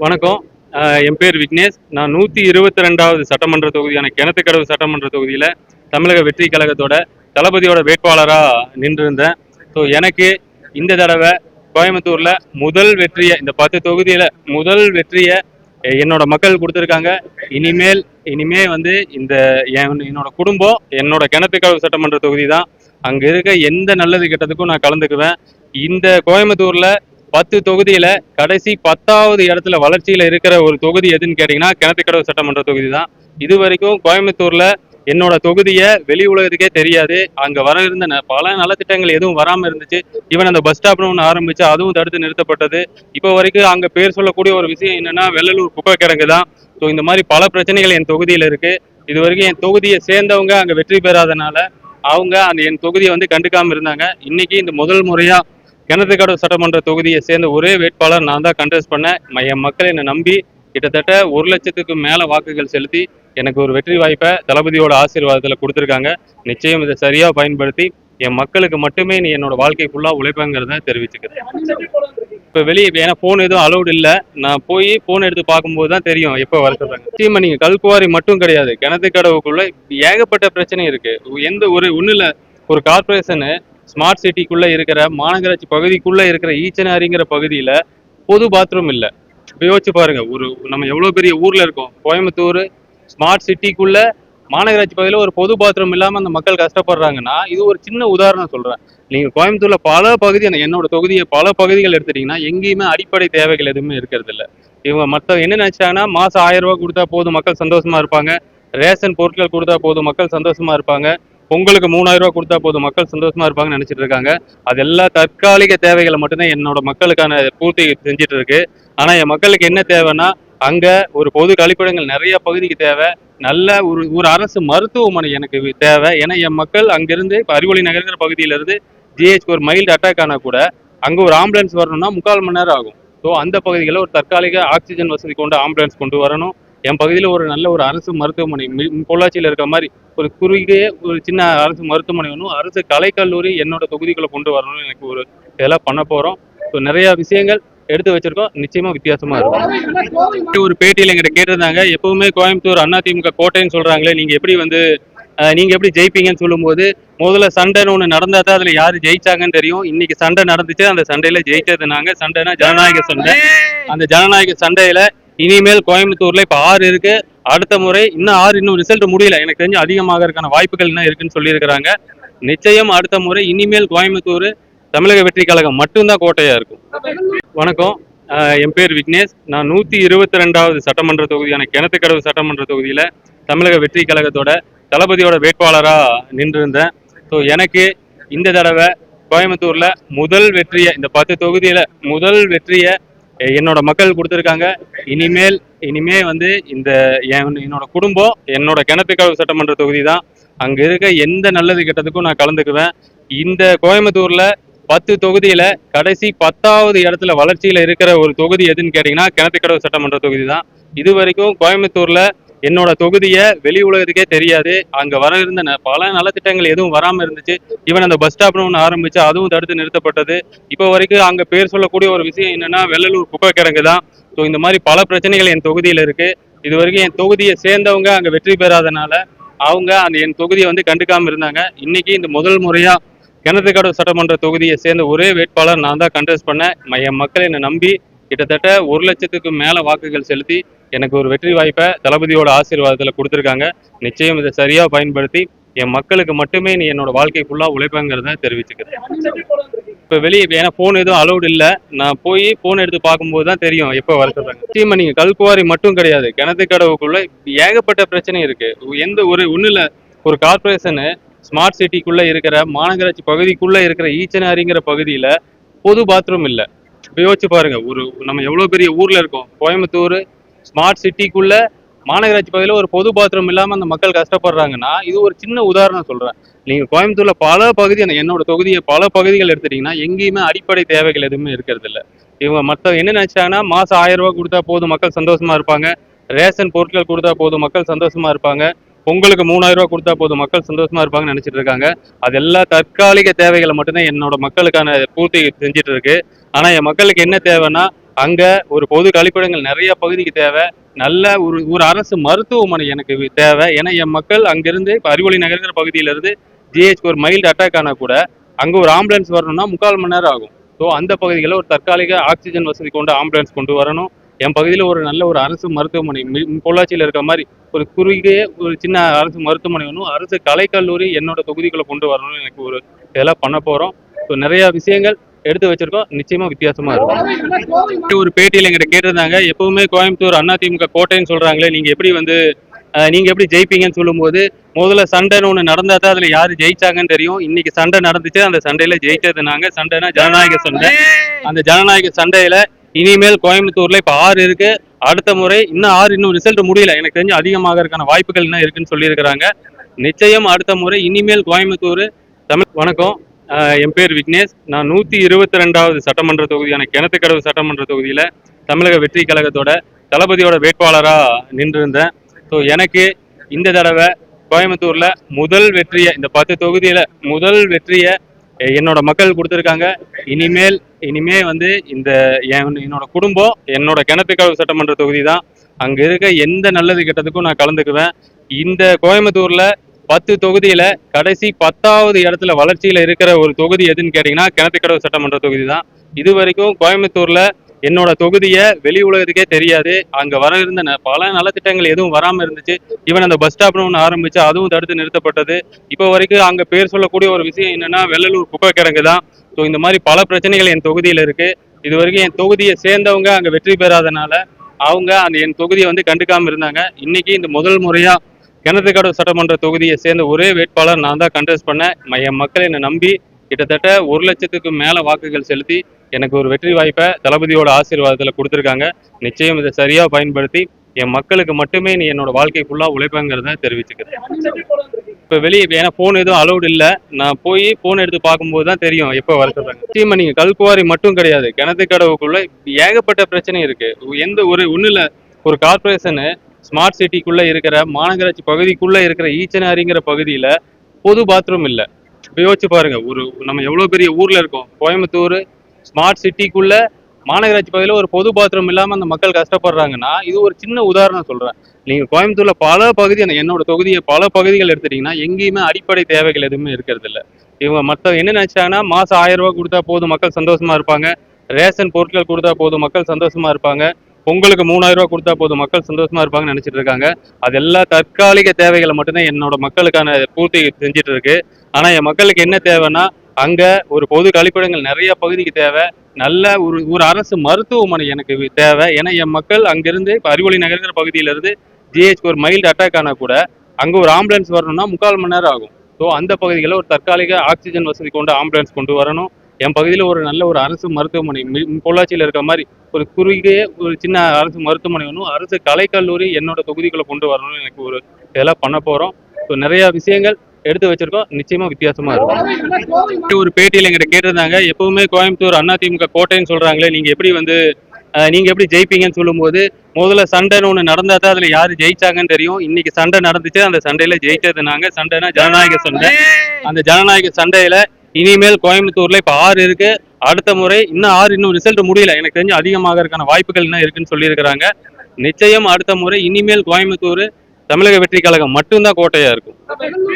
வணக்கம். என் பேர் விக்னேஷ். நான் 122வது சட்டமன்ற தொகுதியான கிணத்துக்கடவு சட்டமன்ற தொகுதியில் தமிழக வெற்றி கழகத்தோட தளபதியோட வேட்பாளராக நின்றிருந்தேன். ஸோ எனக்கு இந்த தடவை கோயம்புத்தூரில் முதல் வெற்றியை, இந்த 10 தொகுதியில் முதல் வெற்றியை என்னோட மக்கள் கொடுத்துருக்காங்க. இனிமே வந்து என்னோட குடும்பம் என்னோட கிணத்துக்கடவு சட்டமன்ற தொகுதி தான். அங்கே இருக்க எந்த நல்லது கெட்டதுக்கும் நான் கலந்துக்குவேன். இந்த கோயம்புத்தூரில் 10 தொகுதியில கடைசி 10வது இடத்துல வளர்ச்சியில இருக்கிற ஒரு தொகுதி எதுன்னு கேட்டீங்கன்னா கிணத்துக்கடவு சட்டமன்ற தொகுதி தான். இது வரைக்கும் கோயம்புத்தூர்ல என்னோட தொகுதியை வெளி உலகத்துக்கே தெரியாது. அங்க வர இருந்த பல நலத்திட்டங்கள் எதுவும் வராம இருந்துச்சு. ஈவன் அந்த பஸ் ஸ்டாப்னு ஒன்று ஆரம்பிச்சு அதுவும் தடுத்து நிறுத்தப்பட்டது. இப்போ வரைக்கும் அங்க பேர் சொல்லக்கூடிய ஒரு விஷயம் என்னன்னா வெள்ளலூர் குப்பை கிடங்கு தான். ஸோ இந்த மாதிரி பல பிரச்சனைகள் என் தொகுதியில இருக்கு. இது வரைக்கும் என் தொகுதியை சேர்ந்தவங்க அங்க வெற்றி பெறாதனால அவங்க என் தொகுதியை வந்து கண்டுக்காம இருந்தாங்க. இன்னைக்கு இந்த முதல் முறையா கிணத்துக்கடவு சட்டமன்ற தொகுதியை சேர்ந்த ஒரே வேட்பாளர் நான் தான் கண்டெஸ்ட் பண்ணேன். என் மக்கள் என்னை நம்பி கிட்டத்தட்ட 1 லட்சத்துக்கு மேல வாக்குகள் செலுத்தி எனக்கு ஒரு வெற்றி வாய்ப்பை தளபதியோட ஆசீர்வாதத்தில் கொடுத்துருக்காங்க. நிச்சயம் இதை சரியா பயன்படுத்தி என் மக்களுக்கு மட்டுமே நீ என்னோட வாழ்க்கை ஃபுல்லா உழைப்பேங்கிறத தெரிவிச்சுக்கிறேன். இப்போ வெளியே ஏன்னா ஃபோன் எதுவும் அலௌட் இல்லை. நான் போய் ஃபோன் எடுத்து பார்க்கும்போது தான் தெரியும் எப்போ வர சொல்றாங்க. நிச்சயமா நீங்க கல்குவாரி மட்டும் கிடையாது, கிணத்துக்கடவுக்குள்ள ஏகப்பட்ட பிரச்சனை இருக்கு. ஒன்றும் இல்லை, ஒரு கார்பரேஷனு ஸ்மார்ட் சிட்டிக்குள்ள இருக்கிற மாநகராட்சி பகுதிக்குள்ள இருக்கிற ஈச்சனாரிங்கிற பகுதியில பொது பாத்ரூம் இல்லை. யோசிச்சு பாருங்க, நம்ம எவ்வளவு பெரிய ஊர்ல இருக்கோம். கோயம்புத்தூர் ஸ்மார்ட் சிட்டிக்குள்ள மாநகராட்சி பகுதியில் ஒரு பொது பாத்ரூம் இல்லாம அந்த மக்கள் கஷ்டப்படுறாங்கன்னா இது ஒரு சின்ன உதாரணம் சொல்றேன். நீங்க கோயம்புத்தூர்ல பல பகுதி, என்னோட தொகுதியை பல பகுதிகள் எடுத்துட்டீங்கன்னா எங்கேயுமே அடிப்படை தேவைகள் எதுவுமே இருக்கிறது இல்லை. இவங்க மற்ற என்ன நினைச்சாங்கன்னா மாசம் 1000 ரூபாய் கொடுத்தா போதும் மக்கள் சந்தோஷமா இருப்பாங்க, ரேஷன் பொருட்கள் கொடுத்தா போதும் மக்கள் சந்தோஷமா இருப்பாங்க, பொங்கலுக்கு 3000 ரூபாய் கொடுத்தா போதும் மக்கள் சந்தோஷமா இருப்பாங்கன்னு நினைச்சிட்டு இருக்காங்க. அதெல்லாம் தற்காலிக தேவைகளை மட்டும்தான் என்னோட மக்களுக்கான பூர்த்தி செஞ்சுட்டு இருக்கு. ஆனா என் மக்களுக்கு என்ன தேவைன்னா அங்க ஒரு பொது கழிப்பிடங்கள் நிறைய பகுதிக்கு தேவை. நல்ல ஒரு அரசு மருத்துவமனை எனக்கு தேவை. ஏன்னா என் மக்கள் அங்கிருந்து இப்போ அறிவொளி நகர்ங்கிற பகுதியிலிருந்து ஜிஹெச் ஒரு மைல்டு அட்டாக் ஆனால் கூட அங்கே ஒரு ஆம்புலன்ஸ் வரணும்னா 3/4 மணி நேரம் ஆகும். ஸோ அந்த பகுதிகளில் ஒரு தற்காலிக ஆக்சிஜன் வசதி கொண்டு ஆம்புலன்ஸ் கொண்டு வரணும். என் பகுதியில் ஒரு நல்ல ஒரு அரசு மருத்துவமனை பொள்ளாச்சியில் இருக்க மாதிரி ஒரு குறுகிய ஒரு சின்ன அரசு மருத்துவமனை வேணும். அரசு கலைக்கல்லூரி என்னோட தொகுதிக்குள்ள கொண்டு வரணும்னு எனக்கு இதெல்லாம் பண்ண போறோம். ஸோ நிறைய விஷயங்கள் எடுத்து வச்சிருக்கோம். நிச்சயமா வித்தியாசமா இருக்கும். ஒரு பேட்டியில் எங்கிட்ட கேட்டிருந்தாங்க, எப்பவுமே கோயம்புத்தூர் அதிமுக கோட்டைன்னு சொல்றாங்களே, நீங்க எப்படி ஜெயிப்பீங்கன்னு சொல்லும்போது முதல்ல சண்டைன்னு ஒன்று நடந்தா தான் அதுல யாரு ஜெயிச்சாங்கன்னு தெரியும். இன்னைக்கு சண்டை நடந்துச்சு, அந்த சண்டையில ஜெயிச்சது நாங்க. சண்டைனா ஜனநாயக சண்டை. அந்த ஜனநாயக சண்டையில இனிமேல் கோயம்புத்தூர்ல இப்ப 6 இருக்கு. அடுத்த முறை இன்னும் ரிசல்ட் முடியல, எனக்கு தெரிஞ்சு அதிகமாகறதுக்கான வாய்ப்புகள் என்ன இருக்குன்னு சொல்லியிருக்கிறாங்க. நிச்சயம் அடுத்த முறை இனிமேல் கோயம்புத்தூர் தமிழக வெற்றி கழகம் மட்டும்தான் கோட்டையா இருக்கும். வணக்கம். என் பேர் விக்னேஷ். நான் 122வது சட்டமன்ற தொகுதியான கிணத்துக்கடவு சட்டமன்ற தொகுதியில தமிழக வெற்றி கழகத்தோட தளபதியோட வேட்பாளராக நின்றிருந்தேன். ஸோ எனக்கு இந்த தடவை கோயம்புத்தூர்ல முதல் வெற்றியை, இந்த 10 தொகுதியில முதல் வெற்றியை என்னோட மக்கள் கொடுத்துருக்காங்க. இனிமே வந்து என்னோட குடும்பம் என்னோட கிணத்துக்கடவு சட்டமன்ற தொகுதி தான். அங்க இருக்க எந்த நல்லது கெட்டதுக்கும் நான் கலந்துக்குவேன். இந்த கோயம்புத்தூர்ல 10 தொகுதியில கடைசி 10வது இடத்துல வளர்ச்சியில இருக்கிற ஒரு தொகுதி எதுன்னு கேட்டீங்கன்னா கிணத்துக்கடவு சட்டமன்ற தொகுதி தான். இது வரைக்கும் கோயம்புத்தூர்ல என்னோட தொகுதியை வெளி உலகத்துக்கே தெரியாது. அங்க வர இருந்த பல நலத்திட்டங்கள் எதுவும் வராம இருந்துச்சு. ஈவன் அந்த பஸ் ஸ்டாப்னு ஒன்று ஆரம்பிச்சு அதுவும் தடுத்து நிறுத்தப்பட்டது. இப்போ வரைக்கும் அங்க பேர் சொல்லக்கூடிய ஒரு விஷயம் என்னன்னா வெள்ளலூர் குப்பை கிடங்கு தான். ஸோ இந்த மாதிரி பல பிரச்சனைகள் என் தொகுதியில இருக்கு. இது வரைக்கும் என் தொகுதியை சேர்ந்தவங்க அங்க வெற்றி பெறாதனால அவங்க என் தொகுதியை வந்து கண்டுக்காம இருந்தாங்க. இன்னைக்கு இந்த முதல் முறையா கிணத்துக்கடவு சட்டமன்ற தொகுதியை சேர்ந்த ஒரே வேட்பாளர் நான் தான் கண்டெஸ்ட் பண்ணேன். என் மக்கள் என்னை நம்பி கிட்டத்தட்ட 1 லட்சத்துக்கு மேல வாக்குகள் செலுத்தி எனக்கு ஒரு வெற்றி வாய்ப்பை தளபதியோட ஆசீர்வாதத்தில் கொடுத்துருக்காங்க. நிச்சயம் இதை சரியா பயன்படுத்தி என் மக்களுக்கு மட்டுமே நீ என்னோட வாழ்க்கை ஃபுல்லா உழைப்பேங்கிறத தெரிவிச்சுக்கிறேன். இப்போ வெளியே ஏன்னா ஃபோன் எதுவும் அலௌட் இல்லை. நான் போய் ஃபோன் எடுத்து பார்க்கும்போது தான் தெரியும் எப்போ வர சொல்றாங்க. நிச்சயமா நீங்க கல்குவாரி மட்டும் கிடையாது, கிணத்துக்கடவுக்குள்ள ஏகப்பட்ட பிரச்சனை இருக்கு. ஒன்றும் இல்லை, ஒரு கார்பரேஷனு ஸ்மார்ட் சிட்டிக்குள்ள இருக்கிற மாநகராட்சி பகுதிக்குள்ள இருக்கிற ஈச்சனாரிங்கிற பகுதியில பொது பாத்ரூம் இல்லை. யோசிச்சு பாருங்க, நம்ம எவ்வளவு பெரிய ஊர்ல இருக்கோம். கோயம்புத்தூர் ஸ்மார்ட் சிட்டிக்குள்ள மாநகராட்சி பகுதியில் ஒரு பொது பாத்ரூம் இல்லாம அந்த மக்கள் கஷ்டப்படுறாங்கன்னா இது ஒரு சின்ன உதாரணம் சொல்றேன். நீங்க கோயம்புத்தூர்ல பல பகுதி, என்னோட தொகுதியை பல பகுதிகள் எடுத்துட்டீங்கன்னா எங்கேயுமே அடிப்படை தேவைகள் எதுவுமே இருக்கிறது இல்லை. இவங்க மற்ற என்ன நினைச்சாங்கன்னா மாசம் 1000 ரூபாய் கொடுத்தா போதும் மக்கள் சந்தோஷமா இருப்பாங்க, ரேஷன் பொருட்கள் கொடுத்தா போதும் மக்கள் சந்தோஷமா இருப்பாங்க, பொங்கலுக்கு 3000 ரூபாய் கொடுத்தா போதும் மக்கள் சந்தோஷமா இருப்பாங்கன்னு நினைச்சிட்டு இருக்காங்க. அதெல்லாம் தற்காலிக தேவைகளை மட்டும்தான் என்னோட மக்களுக்கான பூர்த்தி செஞ்சுட்டு இருக்கு. ஆனா என் மக்களுக்கு என்ன தேவைன்னா அங்க ஒரு பொது கழிப்பிடங்கள் நிறைய பகுதிக்கு தேவை. நல்ல ஒரு அரசு மருத்துவமனை எனக்கு தேவை. ஏன்னா என் மக்கள் அங்கிருந்து இப்போ அறிவொளி நகர்ங்கிற பகுதியிலிருந்து ஜிஹெச் ஒரு மைல்டு அட்டாக் ஆனால் கூட அங்கே ஒரு ஆம்புலன்ஸ் வரணும்னா 3/4 மணி நேரம் ஆகும். ஸோ அந்த பகுதிகளில் ஒரு தற்காலிக ஆக்சிஜன் வசதி கொண்ட ஆம்புலன்ஸ் கொண்டு வரணும். என் பகுதியில் ஒரு நல்ல ஒரு அரசு மருத்துவமனை பொள்ளாச்சியில் இருக்க மாதிரி ஒரு குறுகிய ஒரு சின்ன அரசு மருத்துவமனை வேணும். அரசு கலைக்கல்லூரி என்னோட தொகுதிக்குள்ள கொண்டு வரணும்னு எனக்கு ஒரு இதெல்லாம் பண்ண போறோம். ஸோ நிறைய விஷயங்கள் எடுத்து வச்சிருக்கோம். நிச்சயமா வித்தியாசமா இருக்கும். ஒரு பேட்டியில் எங்கிட்ட கேட்டிருந்தாங்க, எப்பவுமே கோயம்புத்தூர் அதிமுக கோட்டைன்னு சொல்றாங்களே, நீங்க எப்படி ஜெயிப்பீங்கன்னு சொல்லும்போது, முதல்ல சண்டைன்னு ஒண்ணு நடந்தா தான் அதுல யாரு ஜெயிச்சாங்கன்னு தெரியும். இன்னைக்கு சண்டை நடந்துச்சு, அந்த சண்டையில ஜெயிச்சது நாங்க. சண்டைனா ஜனநாயக சண்டை. அந்த ஜனநாயக சண்டையில இனிமேல் கோயம்புத்தூர்ல இப்ப 6 இருக்கு. அடுத்த முறை இன்னும் ரிசல்ட் முடியல. எனக்கு தெரிஞ்சு அதிகமாகறதுக்கான வாய்ப்புகள் இன்னும் இருக்குன்னு சொல்லியிருக்கிறாங்க. நிச்சயம் அடுத்த முறை இனிமேல் கோயம்புத்தூர் வணக்கம். என் பேர் விக்னேஷ். நான் 122வது சட்டமன்ற தொகுதியான கிணத்துக்கடவு சட்டமன்ற தொகுதியில தமிழக வெற்றி கழகத்தோட தளபதியோட வேட்பாளரா நின்றிருந்தேன். ஸோ எனக்கு இந்த தடவை கோயம்புத்தூர்ல முதல் வெற்றியை, இந்த 10 தொகுதியில முதல் வெற்றியை என்னோட மக்கள் கொடுத்துருக்காங்க. இனிமே வந்து என்னோட குடும்பம் என்னோட கிணத்துக்கடவு சட்டமன்ற தொகுதி தான். அங்க இருக்க எந்த நல்லது கெட்டதுக்கும் நான் கலந்துக்குவேன். இந்த கோயம்புத்தூர்ல 10 தொகுதியில கடைசி 10வது இடத்துல வளர்ச்சியில இருக்கிற ஒரு தொகுதி எதுன்னு கேட்டீங்கன்னா கிணத்துக்கடவு சட்டமன்ற தொகுதி தான். இது வரைக்கும் கோயம்புத்தூர்ல என்னோட தொகுதியை வெளி உலகத்துக்கே தெரியாது. அங்க வர இருந்த பல நலத்திட்டங்கள் எதுவும் வராம இருந்துச்சு. ஈவன் அந்த பஸ் ஸ்டாப்னு ஒன்று ஆரம்பிச்சு அதுவும் தடுத்து நிறுத்தப்பட்டது. இப்போ வரைக்கும் அங்க பேர் சொல்லக்கூடிய ஒரு விஷயம் என்னன்னா வெள்ளலூர் குப்பை கிடங்கு தான். ஸோ இந்த மாதிரி பல பிரச்சனைகள் என் தொகுதியில இருக்கு. இது வரைக்கும் என் தொகுதியை சேர்ந்தவங்க அங்க வெற்றி பெறாதனால அவங்க என் தொகுதியை வந்து கண்டுக்காம இருந்தாங்க. இன்னைக்கு இந்த முதல் முறையா கிணத்துக்கடவு சட்டமன்ற தொகுதியை சேர்ந்த ஒரே வேட்பாளர் நான் தான் கண்டெஸ்ட் பண்ணேன். என் மக்கள் என்னை நம்பி கிட்டத்தட்ட 1 லட்சத்துக்கு மேல வாக்குகள் செலுத்தி எனக்கு ஒரு வெற்றி வாய்ப்பை தளபதியோட ஆசீர்வாதத்தில் கொடுத்துருக்காங்க. நிச்சயம் இதை சரியா பயன்படுத்தி என் மக்களுக்கு மட்டுமே நீ என்னோட வாழ்க்கை ஃபுல்லா உழைப்பேங்கிறத தெரிவிச்சுக்கிறேன். இப்போ வெளியே ஏன்னா போன் எதுவும் அலௌட் இல்லை. நான் போய் போன் எடுத்து பார்க்கும்போது தான் தெரியும் எப்போ வர சொல்றாங்க. நிச்சயமா நீங்க கல்குவாரி மட்டும் கிடையாது, கிணத்துக்கடவுக்குள்ள ஏகப்பட்ட பிரச்சனை இருக்கு. ஒன்றும் இல்லை, ஒரு கார்பரேஷனு ஸ்மார்ட் சிட்டிக்குள்ள இருக்கிற மாநகராட்சி பகுதிக்குள்ள இருக்கிற ஈச்சனாரிங்கிற பகுதியில பொது பாத்ரூம் இல்லை. யோசிச்சு பாருங்க, நம்ம எவ்வளவு பெரிய ஊர்ல இருக்கோம். கோயம்புத்தூர் ஸ்மார்ட் சிட்டிக்குள்ள மாநகராட்சி பகுதியில் ஒரு பொது பாத்ரூம் இல்லாம அந்த மக்கள் கஷ்டப்படுறாங்கன்னா இது ஒரு சின்ன உதாரணம் சொல்றேன். நீங்க கோயம்புத்தூர்ல பல பகுதி, என்னோட தொகுதியை பல பகுதிகள் எடுத்துட்டீங்கன்னா எங்கேயுமே அடிப்படை தேவைகள் எதுவுமே இருக்கிறது இல்லை. இவங்க என்ன நினைச்சாங்கன்னா மாசம் 1000 ரூபாய் கொடுத்தா போதும் மக்கள் சந்தோஷமா இருப்பாங்க. ரேஷன் பொருட்கள் கொடுத்தா போதும் மக்கள் சந்தோஷமா இருப்பாங்க. பொங்கலுக்கு 3000 ரூபாய் கொடுத்தா போதும் மக்கள் சந்தோஷமா இருப்பாங்கன்னு நினைச்சிட்டு இருக்காங்க. அதெல்லாம் தற்காலிக தேவைகளை மட்டும்தான் என்னோட மக்களுக்கான பூர்த்தி செஞ்சுட்டு இருக்கு. ஆனா என் மக்களுக்கு என்ன தேவைன்னா அங்க ஒரு பொது கழிப்பிடங்கள் நிறைய பகுதிக்கு தேவை. நல்ல ஒரு அரசு மருத்துவமனை எனக்கு தேவை. ஏன்னா என் மக்கள் அங்கிருந்து இப்போ அறிவொளி நகர்ங்கிற பகுதியிலிருந்து ஜிஹெச் ஒரு மைல்டு அட்டாக் ஆனால் கூட அங்கே ஒரு ஆம்புலன்ஸ் வரணும்னா 3/4 மணி நேரம் ஆகும். ஸோ அந்த பகுதிகளில் ஒரு தற்காலிக ஆக்சிஜன் வசதி கொண்ட ஆம்புலன்ஸ் கொண்டு வரணும். என் பகுதியில் ஒரு நல்ல ஒரு அரசு மருத்துவமனை பொள்ளாச்சியில் இருக்க மாதிரி ஒரு குறுகிய ஒரு சின்ன அரசு மருத்துவமனை வேணும். அரசு கலைக்கல்லூரி என்னோட தொகுதிக்குள்ள கொண்டு வரணும்னு எனக்கு ஒரு இதெல்லாம் பண்ண போறோம். ஸோ நிறைய விஷயங்கள் எடுத்து வச்சிருக்கோம். நிச்சயமா வித்தியாசமா இருக்கும். ஒரு பேட்டியில் எங்கிட்ட கேட்டிருந்தாங்க, எப்பவுமே கோயம்புத்தூர் அதிமுக கோட்டைன்னு சொல்றாங்களே, நீங்க எப்படி ஜெயிப்பீங்கன்னு சொல்லும்போது, முதல்ல சண்டைன்னு ஒண்ணு நடந்தா தான் அதுல யாரு ஜெயிச்சாங்கன்னு தெரியும். இன்னைக்கு சண்டை நடந்துச்சு, அந்த சண்டையில ஜெயிச்சது நாங்க. சண்டைனா ஜனநாயக சண்டை. அந்த ஜனநாயக சண்டையில இனிமேல் கோயம்புத்தூர்ல இப்ப 6 இருக்கு. அடுத்த முறை இன்னும் ரிசல்ட் முடியல. எனக்கு தெரிஞ்சு அதிகமாகறதுக்கான வாய்ப்புகள் இன்னும் இருக்குன்னு சொல்லியிருக்கிறாங்க. நிச்சயம் அடுத்த முறை இனிமேல் கோயம்புத்தூர் தமிழக வெற்றி கழகம் மட்டும்தான் கோட்டையா இருக்கும்.